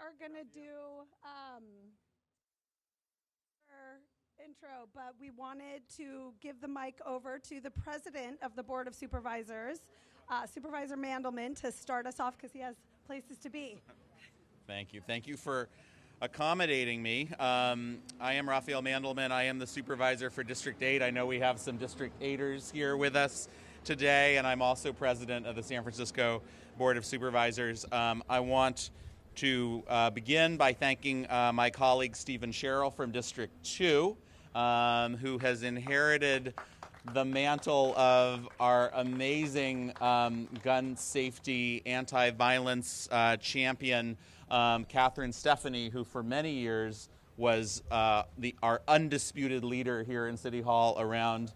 are going to do our intro, but we wanted to give the mic over to the president of the Board of Supervisors, Supervisor Mandelman, to start us off because he has places to be. Thank you. Thank you for accommodating me. I am Raphael Mandelman. I am the supervisor for District 8. I know we have some District 8ers here with us today, and I'm also president of the San Francisco Board of Supervisors. I want to begin by thanking my colleague Stephen Sherrill from District 2, who has inherited the mantle of our amazing gun safety, anti-violence champion, Catherine Stephanie, who for many years was our undisputed leader here in City Hall around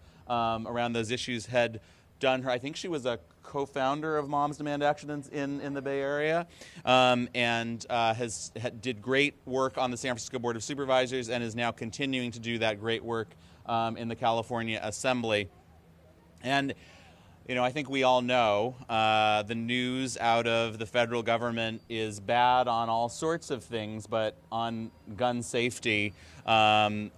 those issues. Had done her, I think she was a co-founder of Moms Demand Action in the Bay Area, and did great work on the San Francisco Board of Supervisors and is now continuing to do that great work in the California Assembly. And I think we all know the news out of the federal government is bad on all sorts of things, but on gun safety, it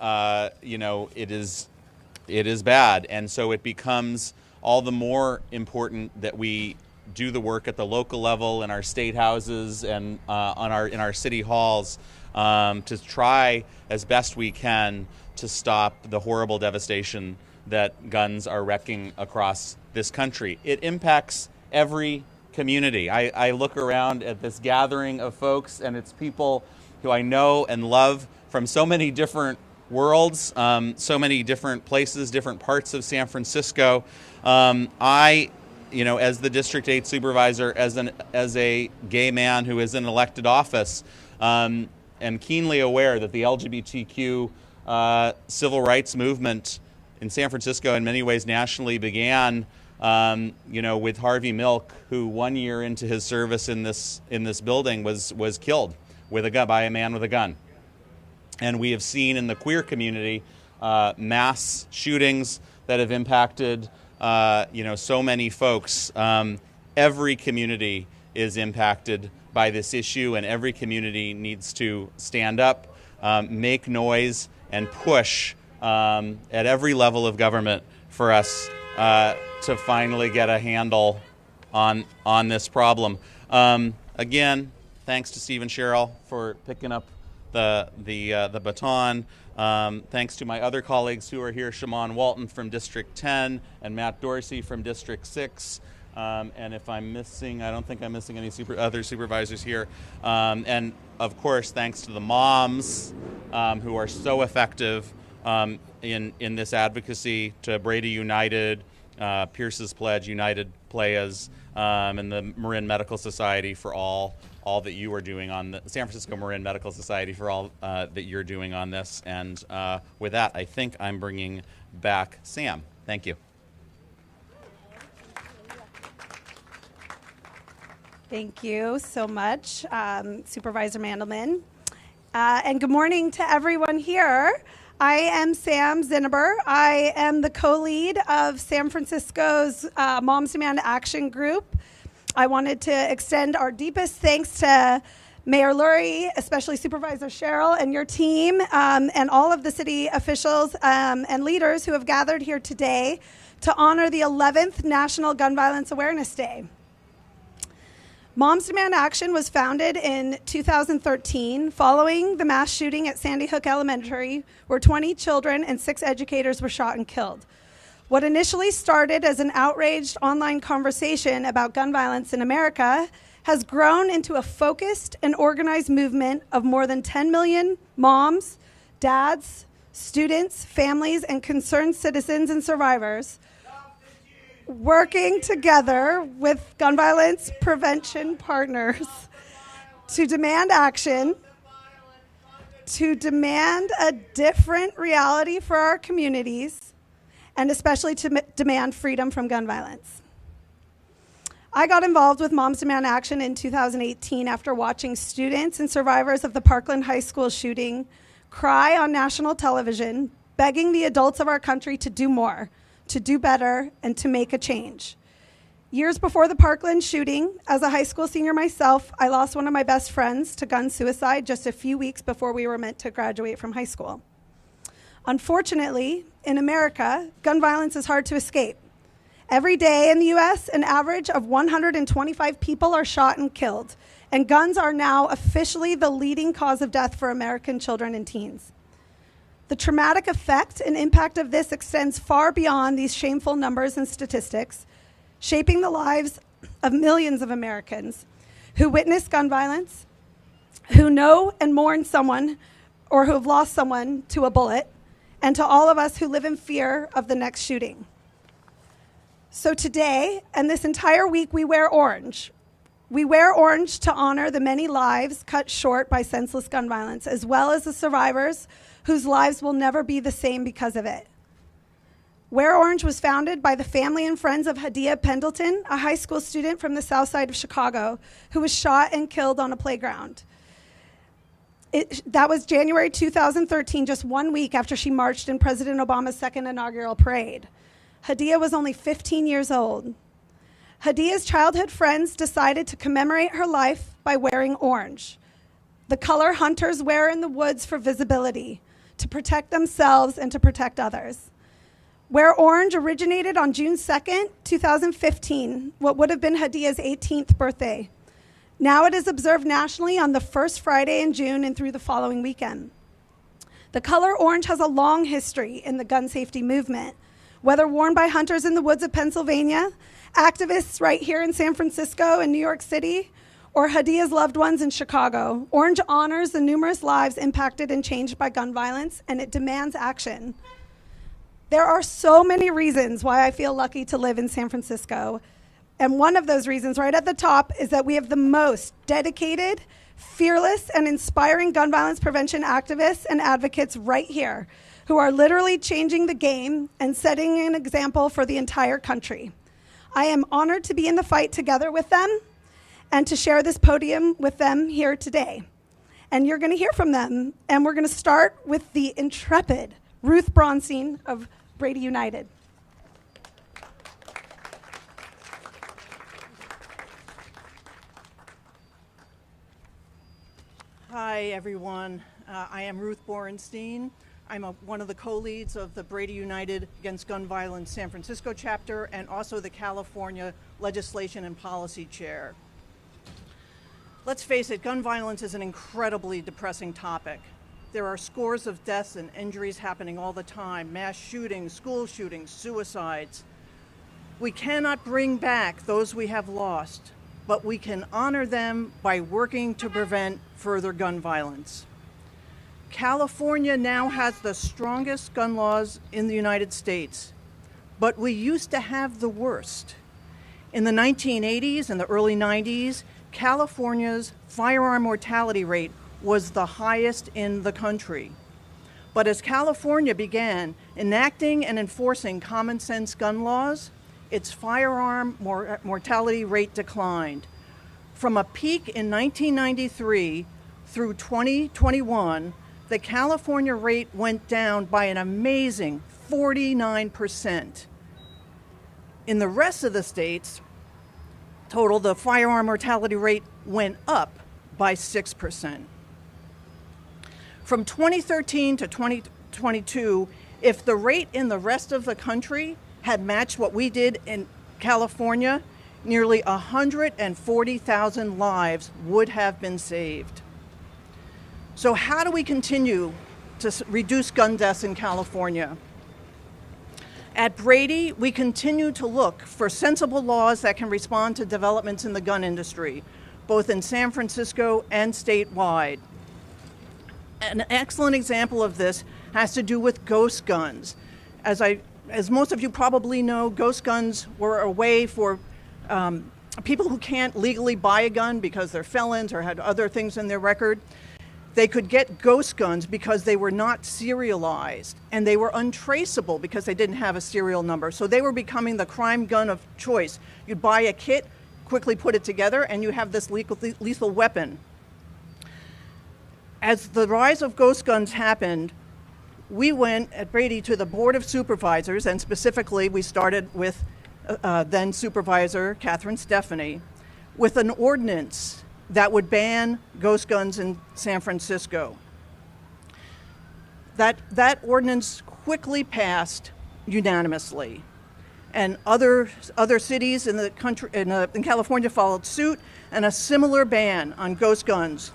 is bad. And so it becomes all the more important that we do the work at the local level in our state houses and in our city halls to try as best we can to stop the horrible devastation that guns are wreaking across this country. It impacts every community. I look around at this gathering of folks, and it's people who I know and love from so many different worlds, so many different places, different parts of San Francisco. As the District 8 supervisor, as a gay man who is in elected office, am keenly aware that the LGBTQ civil rights movement in San Francisco, in many ways nationally, began with Harvey Milk, who 1 year into his service in this building was killed with a gun by a man with a gun. And we have seen in the queer community mass shootings that have impacted so many folks. Every community is impacted by this issue, and every community needs to stand up, make noise, and push at every level of government for us to finally get a handle on this problem. Again, thanks to Stephen Sherrill for picking up the baton. Thanks to my other colleagues who are here, Shaman Walton from District 10 and Matt Dorsey from District 6. And if I'm missing, I don't think I'm missing any other supervisors here. And of course, thanks to the moms who are so effective in this advocacy, to Brady United, Pierce's Pledge, United Playas, and the Marin Medical Society for all that you are doing on the San Francisco Marin Medical Society for all that you're doing on this. And with that, I think I'm bringing back Sam. Thank you. Thank you so much, Supervisor Mandelman. And good morning to everyone here. I am Sam Zinneber. I am the co-lead of San Francisco's Moms Demand Action Group. I wanted to extend our deepest thanks to Mayor Lurie, especially Supervisor Sherrill and your team, and all of the city officials and leaders who have gathered here today to honor the 11th National Gun Violence Awareness Day. Moms Demand Action was founded in 2013 following the mass shooting at Sandy Hook Elementary, where 20 children and 6 educators were shot and killed. What initially started as an outraged online conversation about gun violence in America has grown into a focused and organized movement of more than 10 million moms, dads, students, families, and concerned citizens and survivors working together with gun violence prevention partners to demand action, to demand a different reality for our communities, and especially to demand freedom from gun violence. I got involved with Moms Demand Action in 2018 after watching students and survivors of the Parkland High School shooting cry on national television, begging the adults of our country to do more, to do better, and to make a change. Years before the Parkland shooting, as a high school senior myself, I lost one of my best friends to gun suicide just a few weeks before we were meant to graduate from high school. Unfortunately, in America, gun violence is hard to escape. Every day in the US, an average of 125 people are shot and killed, and guns are now officially the leading cause of death for American children and teens. The traumatic effect and impact of this extends far beyond these shameful numbers and statistics, shaping the lives of millions of Americans who witness gun violence, who know and mourn someone or who have lost someone to a bullet, and to all of us who live in fear of the next shooting. So today, and this entire week, we wear orange. We wear orange to honor the many lives cut short by senseless gun violence, as well as the survivors whose lives will never be the same because of it. Wear Orange was founded by the family and friends of Hadia Pendleton, a high school student from the south side of Chicago, who was shot and killed on a playground. That was January 2013, just 1 week after she marched in President Obama's second inaugural parade. Hadia was only 15 years old. Hadia's childhood friends decided to commemorate her life by wearing orange, the color hunters wear in the woods for visibility, to protect themselves and to protect others. Wear Orange originated on June 2nd, 2015, what would have been Hadia's 18th birthday. Now it is observed nationally on the first Friday in June and through the following weekend. The color orange has a long history in the gun safety movement. Whether worn by hunters in the woods of Pennsylvania, activists right here in San Francisco and New York City, or Hadia's loved ones in Chicago, orange honors the numerous lives impacted and changed by gun violence, and it demands action. There are so many reasons why I feel lucky to live in San Francisco. And one of those reasons right at the top is that we have the most dedicated, fearless, and inspiring gun violence prevention activists and advocates right here who are literally changing the game and setting an example for the entire country. I am honored to be in the fight together with them and to share this podium with them here today. And you're going to hear from them. And we're going to start with the intrepid Ruth Braunstein of Brady United. Hi, everyone. I am Ruth Borenstein. I'm one of the co-leads of the Brady United Against Gun Violence San Francisco chapter and also the California Legislation and Policy Chair. Let's face it, gun violence is an incredibly depressing topic. There are scores of deaths and injuries happening all the time, mass shootings, school shootings, suicides. We cannot bring back those we have lost, but we can honor them by working to prevent further gun violence. California now has the strongest gun laws in the United States, but we used to have the worst. In the 1980s and the early 90s, California's firearm mortality rate was the highest in the country. But as California began enacting and enforcing common sense gun laws, its firearm mortality rate declined. From a peak in 1993 through 2021, the California rate went down by an amazing 49%. In the rest of the states, total, the firearm mortality rate went up by 6%. From 2013 to 2022, if the rate in the rest of the country had matched what we did in California, nearly 140,000 lives would have been saved. So how do we continue to reduce gun deaths in California? At Brady, we continue to look for sensible laws that can respond to developments in the gun industry, both in San Francisco and statewide. An excellent example of this has to do with ghost guns. As most of you probably know, ghost guns were a way for people who can't legally buy a gun because they're felons or had other things in their record. They could get ghost guns because they were not serialized and they were untraceable because they didn't have a serial number. So they were becoming the crime gun of choice. You'd buy a kit, quickly put it together, and you have this lethal weapon. As the rise of ghost guns happened, we went at Brady to the Board of Supervisors, and specifically we started with then Supervisor Catherine Stefani, with an ordinance that would ban ghost guns in San Francisco. That ordinance quickly passed unanimously, and other cities in the country in California followed suit, and a similar ban on ghost guns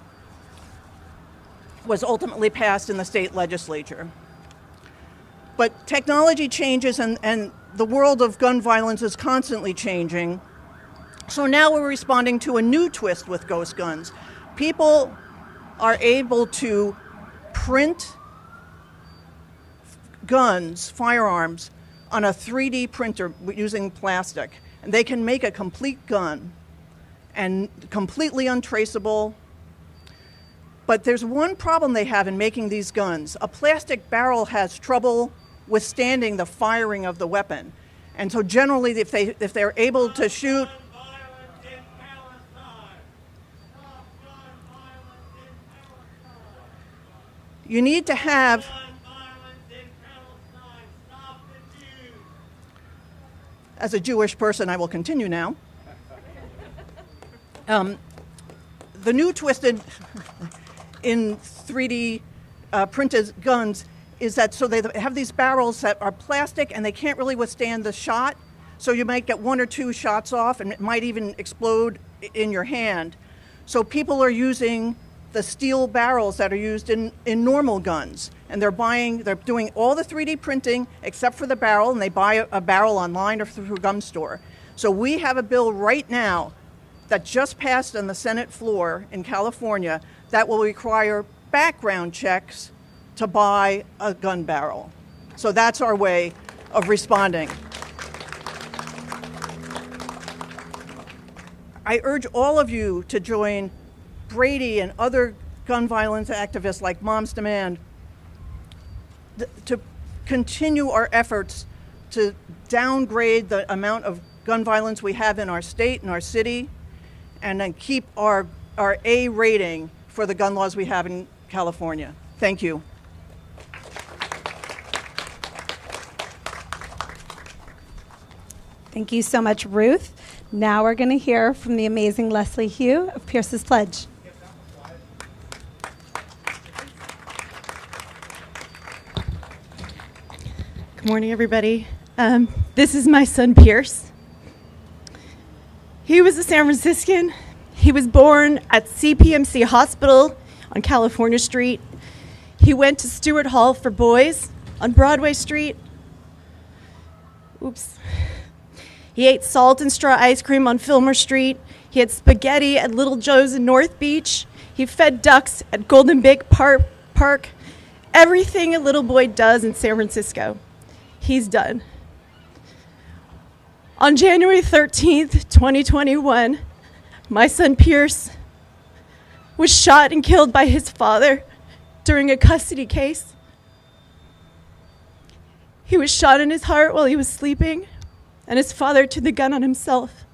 was ultimately passed in the state legislature. But technology changes, and the world of gun violence is constantly changing. So now we're responding to a new twist with ghost guns. People are able to print guns, firearms, on a 3D printer using plastic. And they can make a complete gun and completely untraceable. But there's one problem they have in making these guns. A plastic barrel has trouble withstanding the firing of the weapon. And so generally, if they're able to shoot, you need to have as a Jewish person, I will continue now. The new twisted in 3D printed guns is that so they have these barrels that are plastic and they can't really withstand the shot. So you might get one or two shots off and it might even explode in your hand. So people are using the steel barrels that are used in normal guns. And they're doing all the 3D printing except for the barrel, and they buy a barrel online or through a gun store. So we have a bill right now that just passed on the Senate floor in California that will require background checks to buy a gun barrel. So that's our way of responding. I urge all of you to join Brady and other gun violence activists like Moms Demand to continue our efforts to downgrade the amount of gun violence we have in our state and our city, and then keep our A rating for the gun laws we have in California. Thank you. Thank you so much, Ruth. Now we're going to hear from the amazing Leslie Hugh of Pierce's Pledge. Good morning, everybody. This is my son, Pierce. He was a San Franciscan. He was born at CPMC Hospital on California Street. He went to Stewart Hall for Boys on Broadway Street. Oops. He ate salt and straw ice cream on Fillmore Street. He had spaghetti at Little Joe's in North Beach. He fed ducks at Golden Bake Park. Everything a little boy does in San Francisco, he's done. On January 13th, 2021, my son Pierce was shot and killed by his father during a custody case. He was shot in his heart while he was sleeping, and his father took the gun on himself.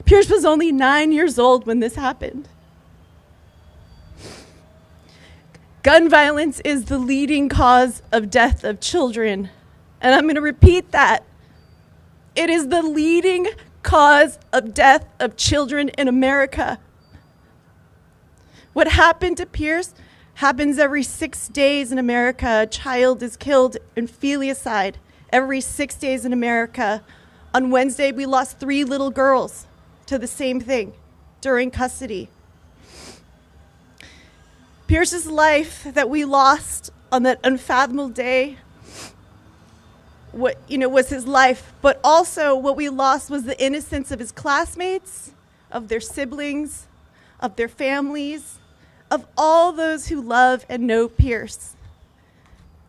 Pierce was only 9 years old when this happened. Gun violence is the leading cause of death of children. And I'm going to repeat that. It is the leading cause of death of children in America. What happened to Pierce happens every 6 days in America. A child is killed in filiicide every 6 days in America. On Wednesday, we lost 3 little girls to the same thing during custody. Pierce's life that we lost on that unfathomable day, was his life, but also what we lost was the innocence of his classmates, of their siblings, of their families, of all those who love and know Pierce.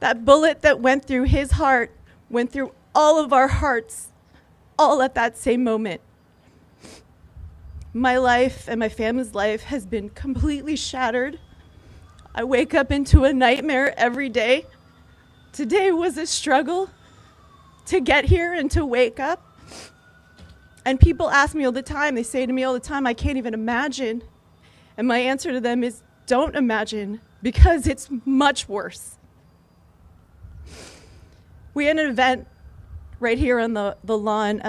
That bullet that went through his heart went through all of our hearts, all at that same moment. My life and my family's life has been completely shattered. I wake up into a nightmare every day. Today was a struggle to get here and to wake up. And people ask me all the time, they say to me all the time, I can't even imagine. And my answer to them is, don't imagine, because it's much worse. We had an event right here on the lawn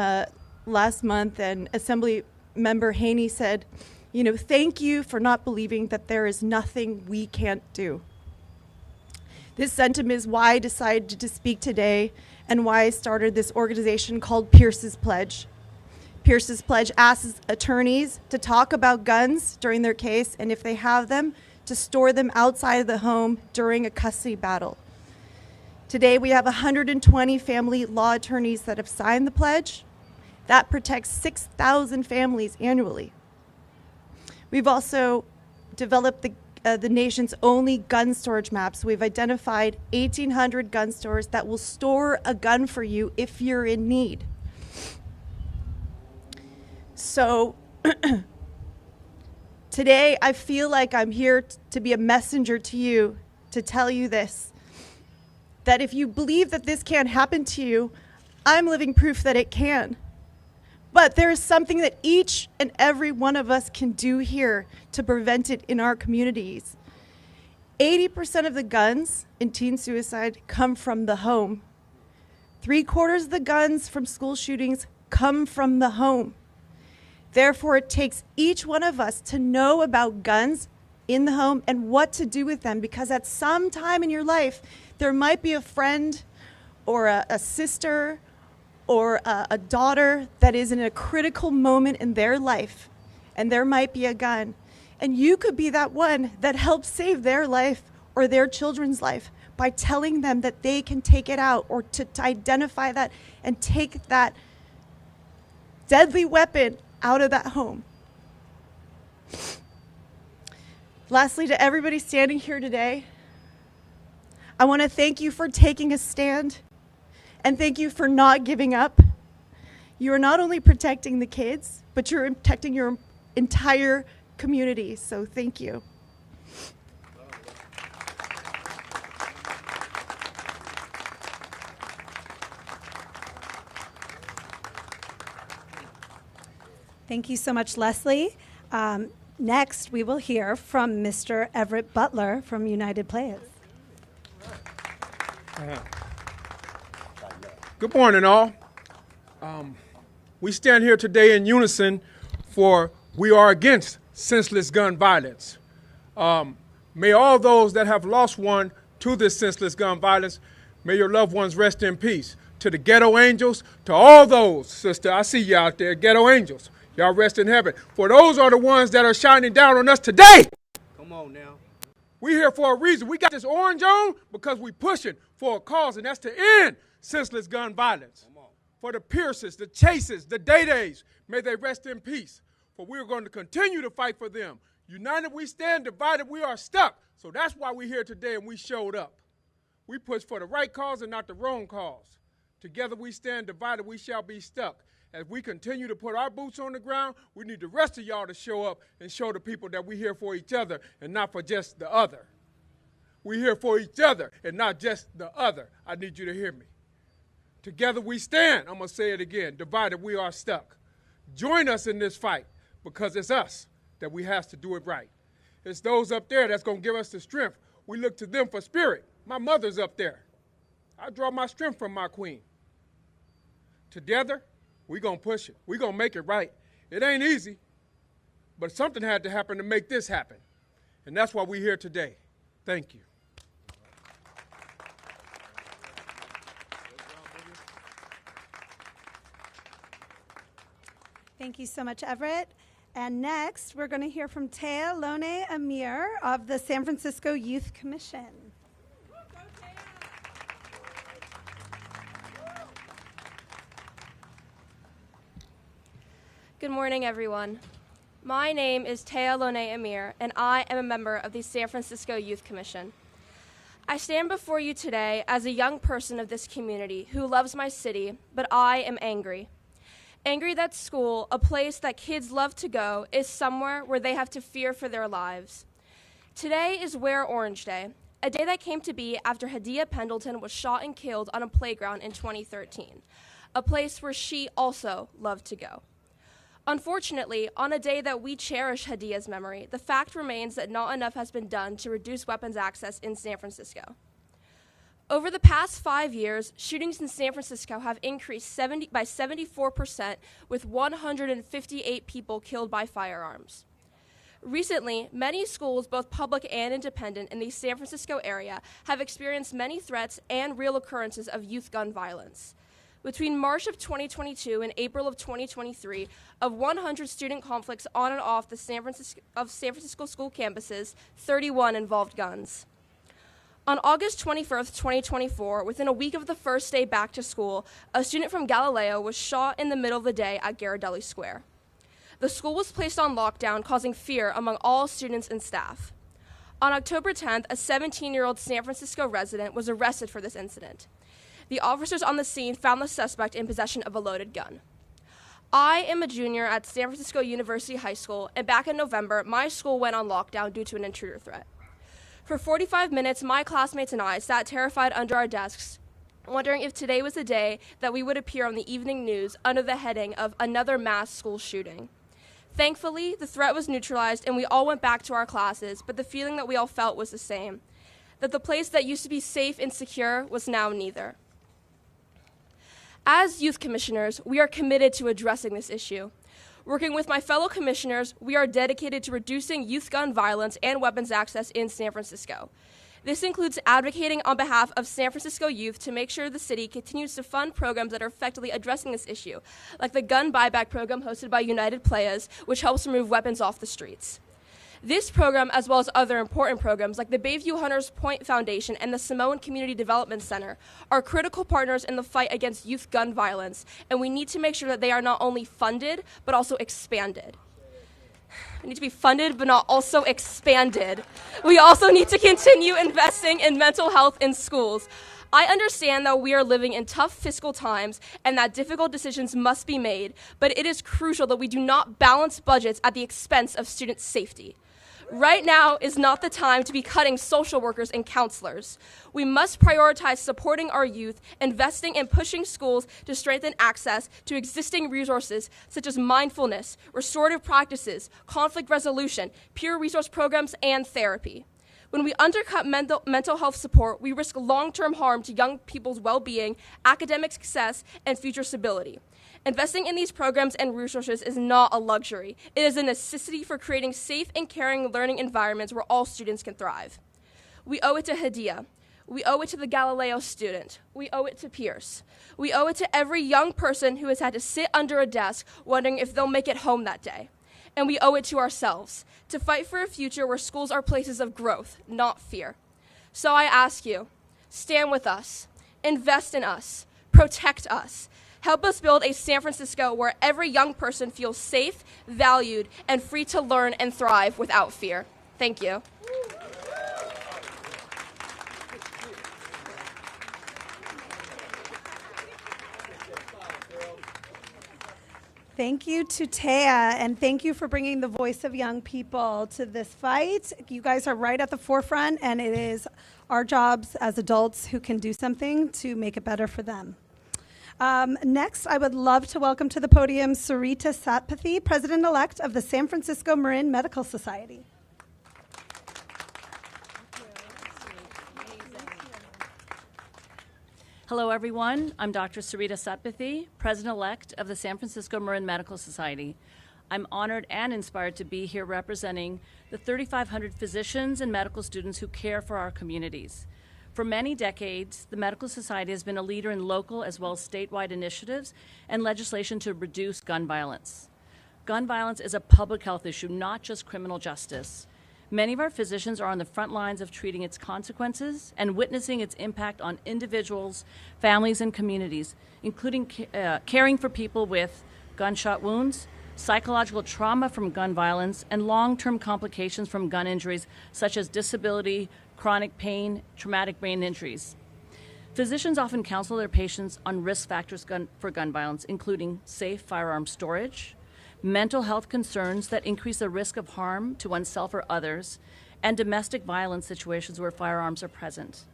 last month, and Assembly Member Haney said, you know, thank you for not believing that there is nothing we can't do. This sentiment is why I decided to speak today and why I started this organization called Pierce's Pledge. Pierce's Pledge asks attorneys to talk about guns during their case, and if they have them, to store them outside of the home during a custody battle. Today, we have 120 family law attorneys that have signed the pledge. That protects 6,000 families annually. We've also developed the nation's only gun storage maps. We've identified 1,800 gun stores that will store a gun for you if you're in need. So today, I feel like I'm here to be a messenger to you, to tell you this, that if you believe that this can't happen to you, I'm living proof that it can. But there is something that each and every one of us can do here to prevent it in our communities. 80% of the guns in teen suicide come from the home. 3/4 of the guns from school shootings come from the home. Therefore, it takes each one of us to know about guns in the home and what to do with them, because at some time in your life, there might be a friend or a sister or a daughter that is in a critical moment in their life, and there might be a gun. And you could be that one that helps save their life or their children's life by telling them that they can take it out, or to identify that and take that deadly weapon out of that home. Lastly, to everybody standing here today, I want to thank you for taking a stand, and thank you for not giving up. You are not only protecting the kids, but you're protecting your entire community. So thank you. Thank you so much, Leslie. Next, we will hear from Mr. Everett Butler from United Players. Good morning, all. We stand here today in unison for we are against senseless gun violence. May all those that have lost one to this senseless gun violence, may your loved ones rest in peace. To the ghetto angels, to all those, sister, I see you out there, ghetto angels, y'all rest in heaven. For those are the ones that are shining down on us today. Come on now. We're here for a reason. We got this orange on because we pushing for a cause, and that's to end senseless gun violence. For the Pierces, the Chases, the Day-Days, may they rest in peace. For we're going to continue to fight for them. United we stand, divided we are stuck. So that's why we're here today and we showed up. We push for the right cause and not the wrong cause. Together we stand, divided we shall be stuck. As we continue to put our boots on the ground, we need the rest of y'all to show up and show the people that we're here for each other and not for just the other. We're here for each other and not just the other. I need you to hear me. Together we stand. I'm going to say it again. Divided we are stuck. Join us in this fight, because it's us that we have to do it right. It's those up there that's going to give us the strength. We look to them for spirit. My mother's up there. I draw my strength from my queen. Together, we're going to push it. We're going to make it right. It ain't easy, but something had to happen to make this happen. And that's why we're here today. Thank you. Thank you so much, Everett. And next, we're going to hear from Tea Lone Amir of the San Francisco Youth Commission. Good morning, everyone. My name is Tea Lone Amir, and I am a member of the San Francisco Youth Commission. I stand before you today as a young person of this community who loves my city, but I am angry. Angry that school, a place that kids love to go, is somewhere where they have to fear for their lives. Today is Wear Orange Day, a day that came to be after Hadia Pendleton was shot and killed on a playground in 2013, a place where she also loved to go. Unfortunately, on a day that we cherish Hadia's memory, the fact remains that not enough has been done to reduce weapons access in San Francisco. Over the past 5 years, shootings in San Francisco have increased by 74%, with 158 people killed by firearms. Recently, many schools, both public and independent, in the San Francisco area have experienced many threats and real occurrences of youth gun violence. Between March of 2022 and April of 2023, of 100 student conflicts on and off the San Francisco school campuses, 31 involved guns. On August 21st, 2024, within a week of the first day back to school, a student from Galileo was shot in the middle of the day at Ghirardelli Square. The school was placed on lockdown, causing fear among all students and staff. On October 10th, a 17-year-old San Francisco resident was arrested for this incident. The officers on the scene found the suspect in possession of a loaded gun. I am a junior at San Francisco University High School, and back in November, my school went on lockdown due to an intruder threat. For 45 minutes, my classmates and I sat terrified under our desks, wondering if today was the day that we would appear on the evening news under the heading of another mass school shooting. Thankfully, the threat was neutralized and we all went back to our classes, but the feeling that we all felt was the same, that the place that used to be safe and secure was now neither. As youth commissioners, we are committed to addressing this issue. Working with my fellow commissioners, we are dedicated to reducing youth gun violence and weapons access in San Francisco. This includes advocating on behalf of San Francisco youth to make sure the city continues to fund programs that are effectively addressing this issue, like the gun buyback program hosted by United Playas, which helps remove weapons off the streets. This program, as well as other important programs like the Bayview Hunters Point Foundation and the Samoan Community Development Center, are critical partners in the fight against youth gun violence, and we need to make sure that they are not only funded, but also expanded. We need to be funded, but not also expanded. We also need to continue investing in mental health in schools. I understand that we are living in tough fiscal times and that difficult decisions must be made, but it is crucial that we do not balance budgets at the expense of student safety. Right now is not the time to be cutting social workers and counselors. We must prioritize supporting our youth, investing and pushing schools to strengthen access to existing resources such as mindfulness, restorative practices, conflict resolution, peer resource programs, and therapy. When we undercut mental health support, we risk long-term harm to young people's well-being, academic success, and future stability. Investing in these programs and resources is not a luxury. It is a necessity for creating safe and caring learning environments where all students can thrive. We owe it to Hadia. We owe it to the Galileo student. We owe it to Pierce. We owe it to every young person who has had to sit under a desk wondering if they'll make it home that day. And we owe it to ourselves to fight for a future where schools are places of growth, not fear. So I ask you, stand with us, invest in us, protect us. Help us build a San Francisco where every young person feels safe, valued, and free to learn and thrive without fear. Thank you. Thank you to Taya, and thank you for bringing the voice of young people to this fight. You guys are right at the forefront, and it is our jobs as adults who can do something to make it better for them. Next, I would love to welcome to the podium Sarita Satpathy, President-elect of the San Francisco Marin Medical Society. Hello, everyone. I'm Dr. Sarita Satpathy, President-elect of the San Francisco Marin Medical Society. I'm honored and inspired to be here representing the 3,500 physicians and medical students who care for our communities. For many decades, the Medical Society has been a leader in local as well as statewide initiatives and legislation to reduce gun violence. Gun violence is a public health issue, not just criminal justice. Many of our physicians are on the front lines of treating its consequences and witnessing its impact on individuals, families, and communities, including caring for people with gunshot wounds, psychological trauma from gun violence, and long-term complications from gun injuries such as disability, chronic pain, traumatic brain injuries. Physicians often counsel their patients on risk factors for gun violence, including safe firearm storage, mental health concerns that increase the risk of harm to oneself or others, and domestic violence situations where firearms are present.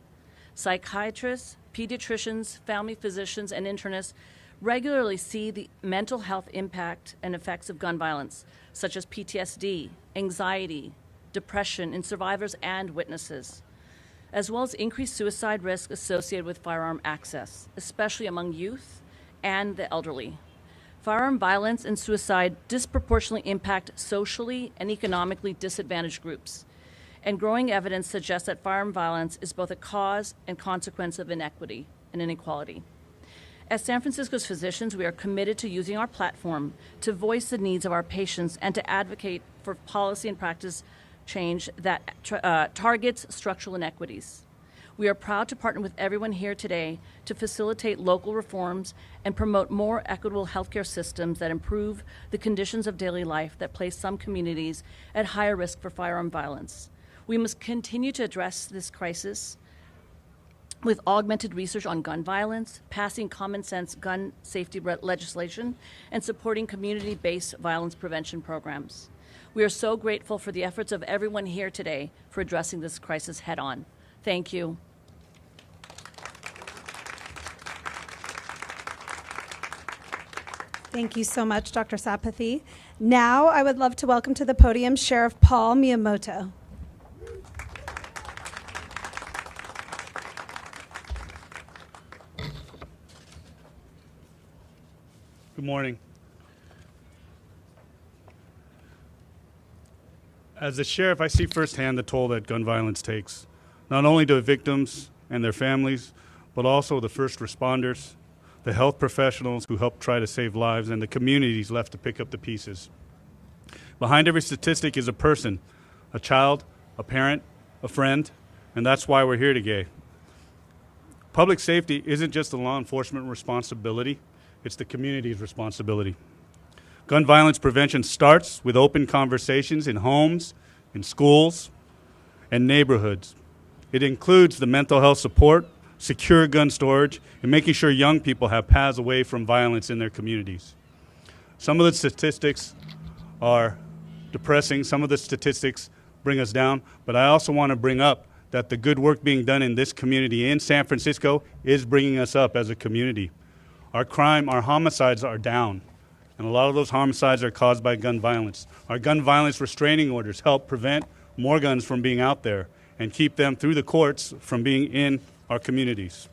Psychiatrists, pediatricians, family physicians, and internists regularly see the mental health impact and effects of gun violence, such as PTSD, anxiety, depression in survivors and witnesses. as well as increased suicide risk associated with firearm access, especially among youth and the elderly. Firearm violence and suicide disproportionately impact socially and economically disadvantaged groups, and growing evidence suggests that firearm violence is both a cause and consequence of inequity and inequality. As San Francisco's physicians, we are committed to using our platform to voice the needs of our patients and to advocate for policy and practice change that targets structural inequities. We are proud to partner with everyone here today to facilitate local reforms and promote more equitable healthcare systems that improve the conditions of daily life that place some communities at higher risk for firearm violence. We must continue to address this crisis with augmented research on gun violence, passing common sense gun safety legislation, and supporting community-based violence prevention programs. We are so grateful for the efforts of everyone here today for addressing this crisis head-on. Thank you. Thank you so much, Dr. Sapathy. Now I would love to welcome to the podium Sheriff Paul Miyamoto. Good morning. As a sheriff, I see firsthand the toll that gun violence takes, not only to victims and their families, but also the first responders, the health professionals who help try to save lives, and the communities left to pick up the pieces. Behind every statistic is a person, a child, a parent, a friend, and that's why we're here today. Public safety isn't just a law enforcement responsibility, it's the community's responsibility. Gun violence prevention starts with open conversations in homes, in schools, and neighborhoods. It includes the mental health support, secure gun storage, and making sure young people have paths away from violence in their communities. Some of the statistics are depressing, some of the statistics bring us down, but I also want to bring up that the good work being done in this community in San Francisco is bringing us up as a community. Our homicides are down, and a lot of those homicides are caused by gun violence. Our gun violence restraining orders help prevent more guns from being out there and keep them through the courts from being in our communities.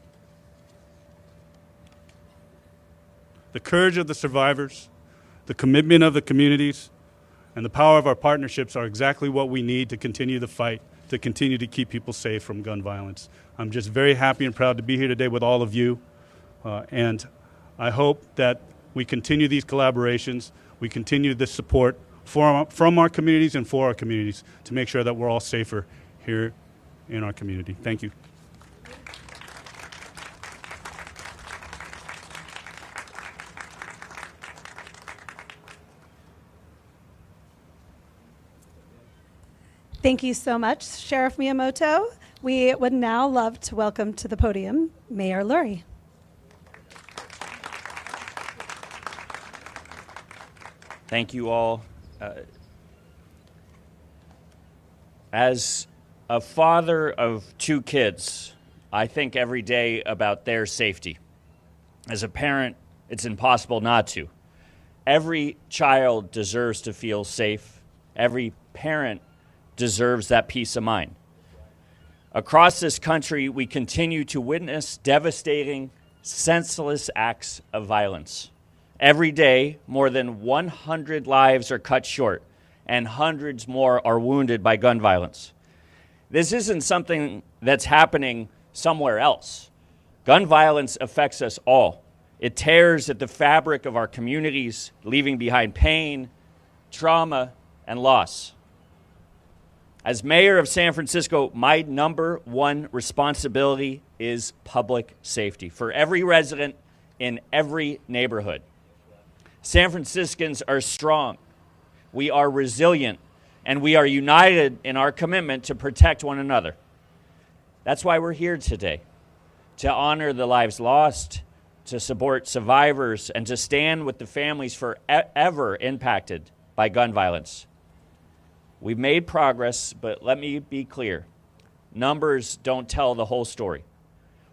The courage of the survivors, the commitment of the communities, and the power of our partnerships are exactly what we need to continue the fight, to continue to keep people safe from gun violence. I'm just very happy and proud to be here today with all of you, and I hope that we continue these collaborations, we continue this support from our communities and for our communities to make sure that we're all safer here in our community. Thank you. Thank you so much, Sheriff Miyamoto. We would now love to welcome to the podium Mayor Lurie. Thank you all. As a father of 2 kids, I think every day about their safety. As a parent, it's impossible not to. Every child deserves to feel safe. Every parent deserves that peace of mind. Across this country, we continue to witness devastating, senseless acts of violence. Every day, more than 100 lives are cut short, and hundreds more are wounded by gun violence. This isn't something that's happening somewhere else. Gun violence affects us all. It tears at the fabric of our communities, leaving behind pain, trauma, and loss. As mayor of San Francisco, my number one responsibility is public safety for every resident in every neighborhood. San Franciscans are strong, we are resilient, and we are united in our commitment to protect one another. That's why we're here today, to honor the lives lost, to support survivors, and to stand with the families forever impacted by gun violence. We've made progress, but let me be clear. Numbers don't tell the whole story.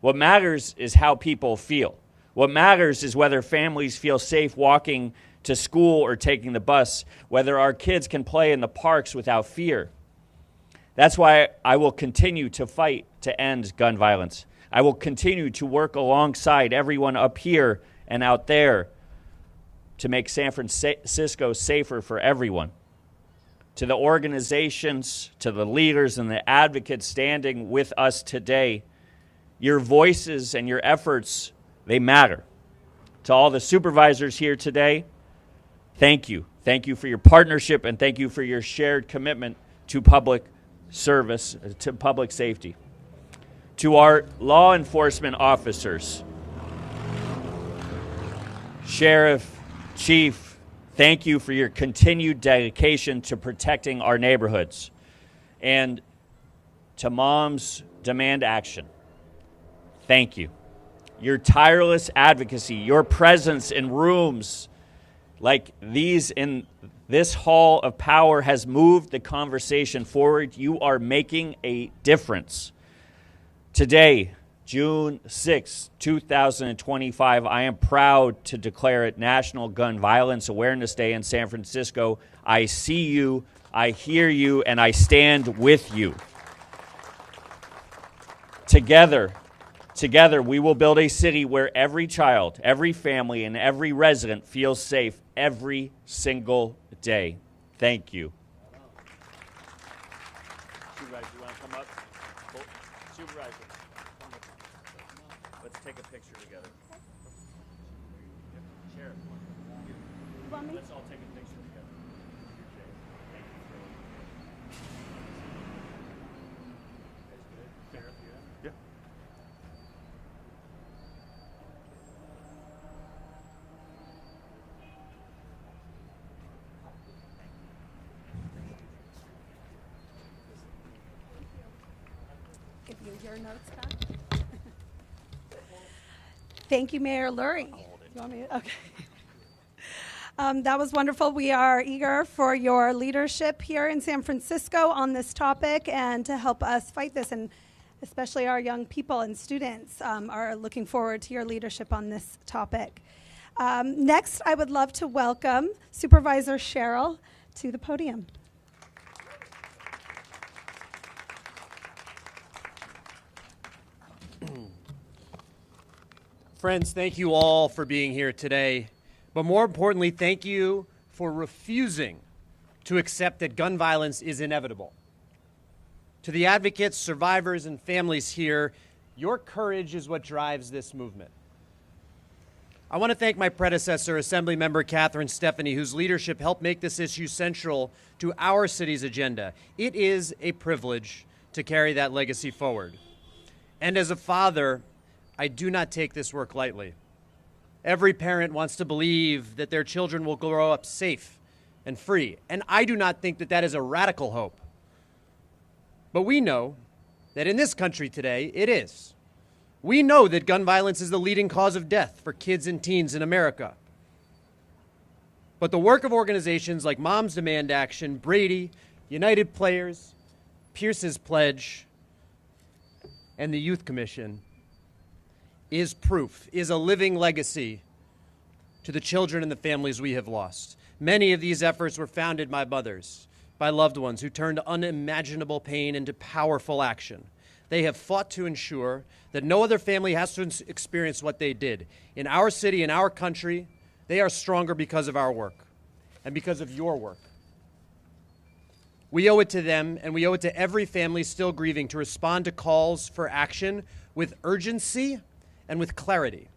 What matters is how people feel. What matters is whether families feel safe walking to school or taking the bus, whether our kids can play in the parks without fear. That's why I will continue to fight to end gun violence. I will continue to work alongside everyone up here and out there to make San Francisco safer for everyone. To the organizations, to the leaders and the advocates standing with us today, your voices and your efforts, they matter. To all the supervisors here today, thank you. Thank you for your partnership, and thank you for your shared commitment to public service, to public safety. To our law enforcement officers, Sheriff, Chief, thank you for your continued dedication to protecting our neighborhoods. And to Moms Demand Action, thank you. Your tireless advocacy, your presence in rooms like these in this hall of power has moved the conversation forward. You are making a difference. Today, June 6, 2025, I am proud to declare it National Gun Violence Awareness Day in San Francisco. I see you, I hear you, and I stand with you. Together, we will build a city where every child, every family, and every resident feels safe every single day. Thank you. Supervisor, you want to come up? Supervisor, come up. Let's take a picture together. Sheriff, let's all take a picture together. Thank you. Sheriff, you? Yeah. Give you your notes back. Thank you, Mayor Lurie. You want me to? Okay. That was wonderful. We are eager for your leadership here in San Francisco on this topic and to help us fight this, and especially our young people and students are looking forward to your leadership on this topic. Next, I would love to welcome Supervisor Sherrill to the podium. Friends, thank you all for being here today. But more importantly, thank you for refusing to accept that gun violence is inevitable. To the advocates, survivors, and families here, your courage is what drives this movement. I want to thank my predecessor, Assemblymember Catherine Stephanie, whose leadership helped make this issue central to our city's agenda. It is a privilege to carry that legacy forward. And as a father, I do not take this work lightly. Every parent wants to believe that their children will grow up safe and free, and I do not think that that is a radical hope. But we know that in this country today, it is. We know that gun violence is the leading cause of death for kids and teens in America. But the work of organizations like Moms Demand Action, Brady, United Players, Pierce's Pledge, and the Youth Commission is proof, is a living legacy to the children and the families we have lost. Many of these efforts were founded by mothers, by loved ones who turned unimaginable pain into powerful action. They have fought to ensure that no other family has to experience what they did. In our city, in our country, they are stronger because of our work and because of your work. We owe it to them, and we owe it to every family still grieving to respond to calls for action with urgency and with clarity.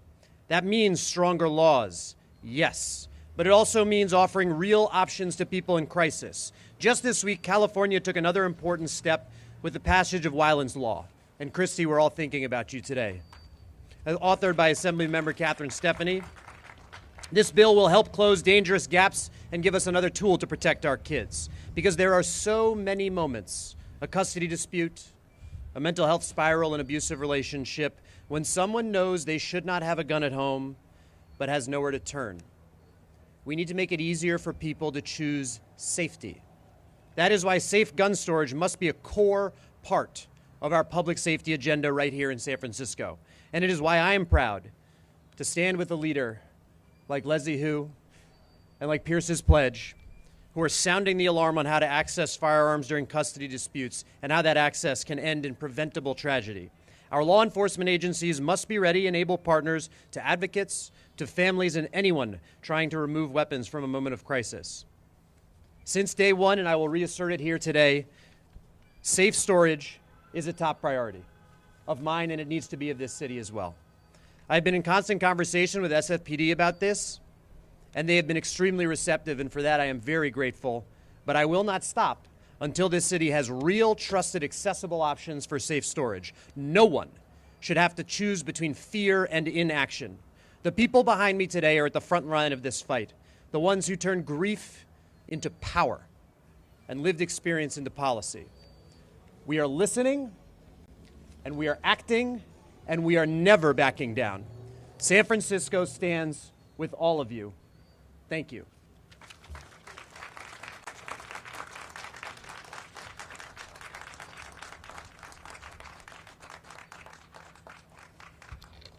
That means stronger laws, yes, but it also means offering real options to people in crisis. Just this week, California took another important step with the passage of Weiland's Law. And Christy, we're all thinking about you today. Authored by Assemblymember Catherine Stephanie, this bill will help close dangerous gaps and give us another tool to protect our kids. Because there are so many moments, a custody dispute, a mental health spiral, an abusive relationship, when someone knows they should not have a gun at home but has nowhere to turn. We need to make it easier for people to choose safety. That is why safe gun storage must be a core part of our public safety agenda right here in San Francisco. And it is why I am proud to stand with a leader like Leslie Hu and like Pierce's Pledge, who are sounding the alarm on how to access firearms during custody disputes and how that access can end in preventable tragedy. Our law enforcement agencies must be ready and able partners to advocates, to families, and anyone trying to remove weapons from a moment of crisis. Since day one, and I will reassert it here today, safe storage is a top priority of mine, and it needs to be of this city as well. I've been in constant conversation with SFPD about this, and they have been extremely receptive, and for that I am very grateful. But I will not stop until this city has real, trusted, accessible options for safe storage. No one should have to choose between fear and inaction. The people behind me today are at the front line of this fight, the ones who turn grief into power and lived experience into policy. We are listening, and we are acting, and we are never backing down. San Francisco stands with all of you. Thank you.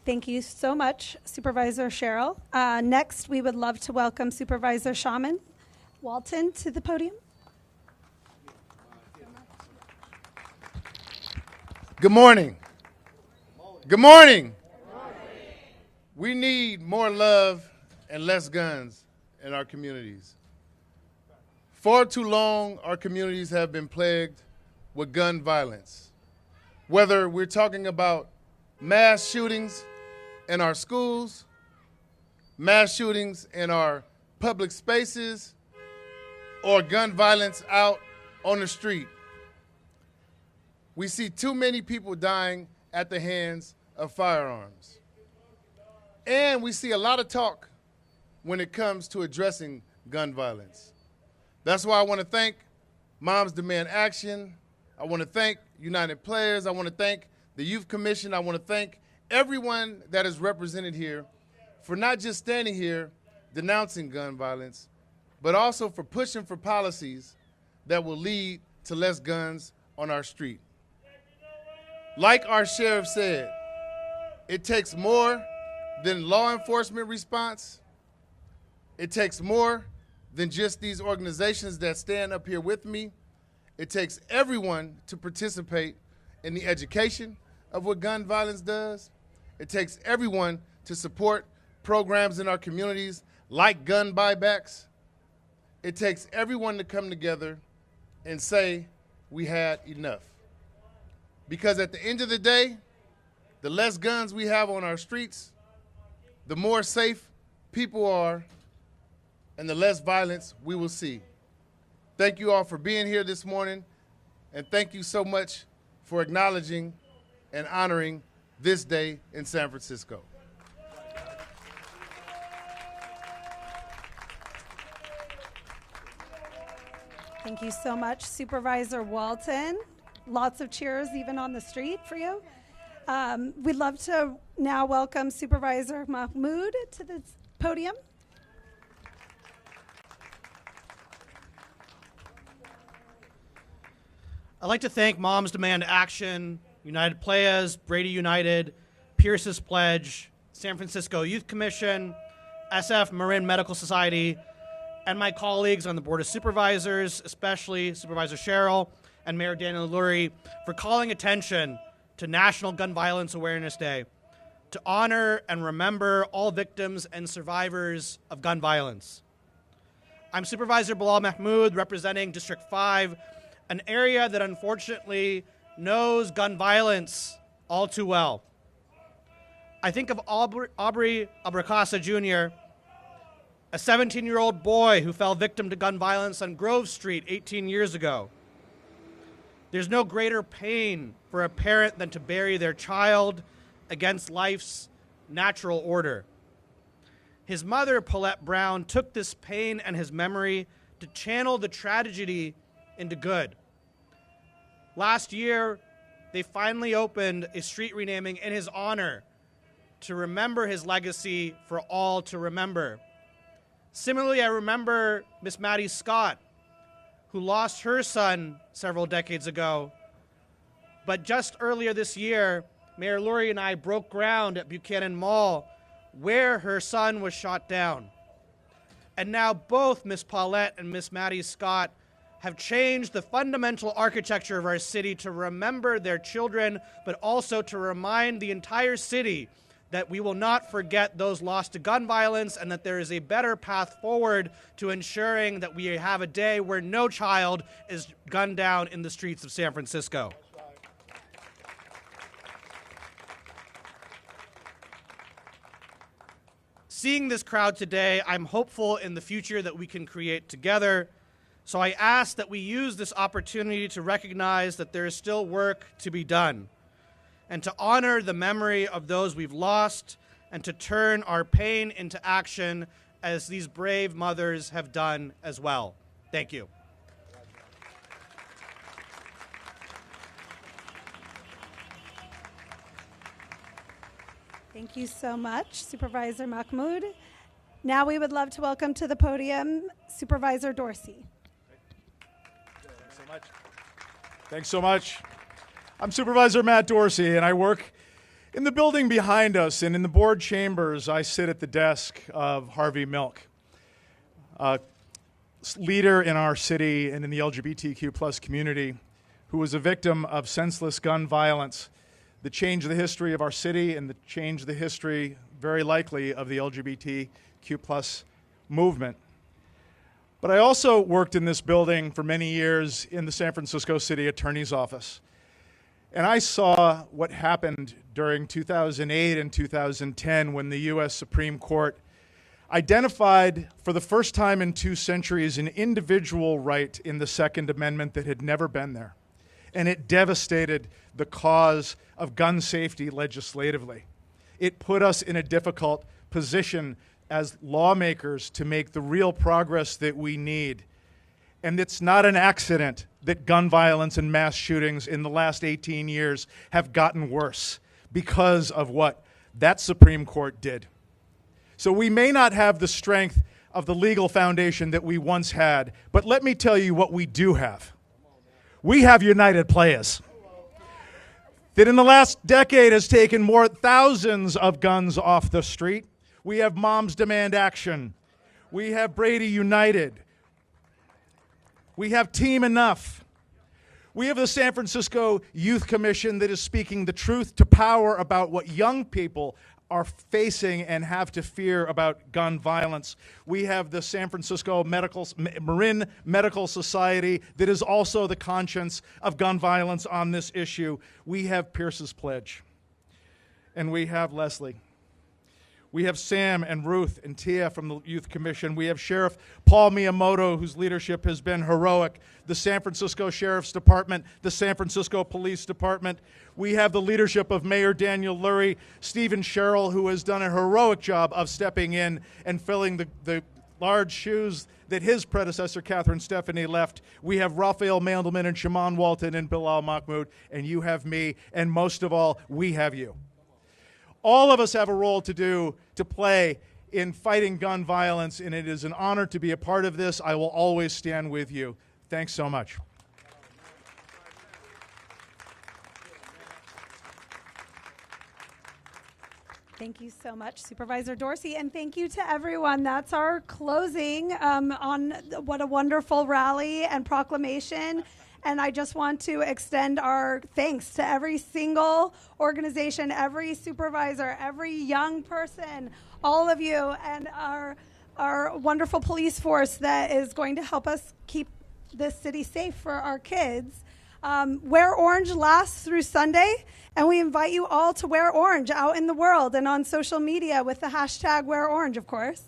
Thank you so much, Supervisor Sherrill. Next, we would love to welcome Supervisor Shaman Walton to the podium. Good morning. Good morning. We need more love and less guns in our communities. For too long, our communities have been plagued with gun violence. Whether we're talking about mass shootings in our schools, mass shootings in our public spaces, or gun violence out on the street. We see too many people dying at the hands of firearms. And we see a lot of talk when it comes to addressing gun violence. That's why I want to thank Moms Demand Action. I want to thank United Players. I want to thank the Youth Commission. I want to thank everyone that is represented here for not just standing here denouncing gun violence, but also for pushing for policies that will lead to less guns on our street. Like our sheriff said, it takes more than law enforcement response. It takes more than just these organizations that stand up here with me. It takes everyone to participate in the education of what gun violence does. It takes everyone to support programs in our communities like gun buybacks. It takes everyone to come together and say we had enough. Because at the end of the day, the less guns we have on our streets, the more safe people are, and the less violence we will see. Thank you all for being here this morning, and thank you so much for acknowledging and honoring this day in San Francisco. Thank you so much, Supervisor Walton. Lots of cheers even on the street for you. We'd love to now welcome Supervisor Mahmoud to the podium. I'd like to thank Moms Demand Action, United Players, Brady United, Pierce's Pledge, San Francisco Youth Commission, SF Marin Medical Society, and my colleagues on the Board of Supervisors, especially Supervisor Sherrill and Mayor Daniel Lurie, for calling attention to National Gun Violence Awareness Day to honor and remember all victims and survivors of gun violence. I'm Supervisor Bilal Mahmoud, representing District 5, an area that unfortunately knows gun violence all too well. I think of Aubrey Abracasa Jr., a 17-year-old boy who fell victim to gun violence on Grove Street 18 years ago. There's no greater pain for a parent than to bury their child against life's natural order. His mother, Paulette Brown, took this pain and his memory to channel the tragedy into good. Last year, they finally opened a street renaming in his honor to remember his legacy for all to remember. Similarly, I remember Miss Maddie Scott, who lost her son several decades ago. But just earlier this year, Mayor Lurie and I broke ground at Buchanan Mall, where her son was shot down. And now both Miss Paulette and Miss Maddie Scott have changed the fundamental architecture of our city to remember their children, but also to remind the entire city that we will not forget those lost to gun violence and that there is a better path forward to ensuring that we have a day where no child is gunned down in the streets of San Francisco. Seeing this crowd today, I'm hopeful in the future that we can create together. So I ask that we use this opportunity to recognize that there is still work to be done, and to honor the memory of those we've lost, and to turn our pain into action as these brave mothers have done as well. Thank you. Thank you so much, Supervisor Mahmoud. Now we would love to welcome to the podium Supervisor Dorsey. Thanks so much. Thanks so much. I'm Supervisor Matt Dorsey, and I work in the building behind us, and in the board chambers, I sit at the desk of Harvey Milk, a leader in our city and in the LGBTQ plus community who was a victim of senseless gun violence that changed the history of our city and that changed the history, very likely, of the LGBTQ plus movement. But I also worked in this building for many years in the San Francisco City Attorney's Office. And I saw what happened during 2008 and 2010 when the U.S. Supreme Court identified for the first time in 2 centuries an individual right in the Second Amendment that had never been there. And it devastated the cause of gun safety legislatively. It put us in a difficult position as lawmakers to make the real progress that we need. And it's not an accident that gun violence and mass shootings in the last 18 years have gotten worse because of what that Supreme Court did. So we may not have the strength of the legal foundation that we once had, but let me tell you what we do have. We have United Players that in the last decade has taken thousands of guns off the street. We have Moms Demand Action. We have Brady United. We have Team Enough. We have the San Francisco Youth Commission that is speaking the truth to power about what young people are facing and have to fear about gun violence. We have the San Francisco Marin Medical Society that is also the conscience of gun violence on this issue. We have Pierce's Pledge. And we have Leslie. We have Sam and Ruth and Tia from the Youth Commission. We have Sheriff Paul Miyamoto, whose leadership has been heroic. The San Francisco Sheriff's Department, the San Francisco Police Department. We have the leadership of Mayor Daniel Lurie, Stephen Sherrill, who has done a heroic job of stepping in and filling the large shoes that his predecessor, Catherine Stephanie, left. We have Raphael Mandelman and Shaman Walton and Bilal Mahmoud, and you have me, and most of all, we have you. All of us have a role to play in fighting gun violence, and it is an honor to be a part of this. I will always stand with you. Thanks so much. Thank you so much, Supervisor Dorsey, and thank you to everyone. That's our closing on what a wonderful rally and proclamation. And I just want to extend our thanks to every single organization, every supervisor, every young person, all of you, and our wonderful police force that is going to help us keep this city safe for our kids. Wear Orange lasts through Sunday, and we invite you all to wear orange out in the world and on social media with the hashtag Wear Orange, of course.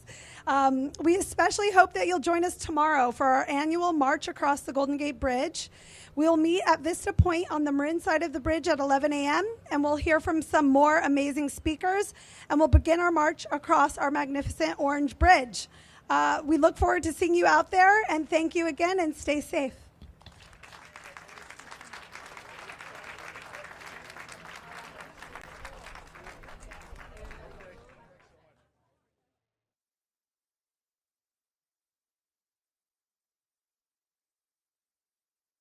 We especially hope that you'll join us tomorrow for our annual march across the Golden Gate Bridge. We'll meet at Vista Point on the Marin side of the bridge at 11 a.m., and we'll hear from some more amazing speakers, and we'll begin our march across our magnificent Orange Bridge. We look forward to seeing you out there, and thank you again, and stay safe.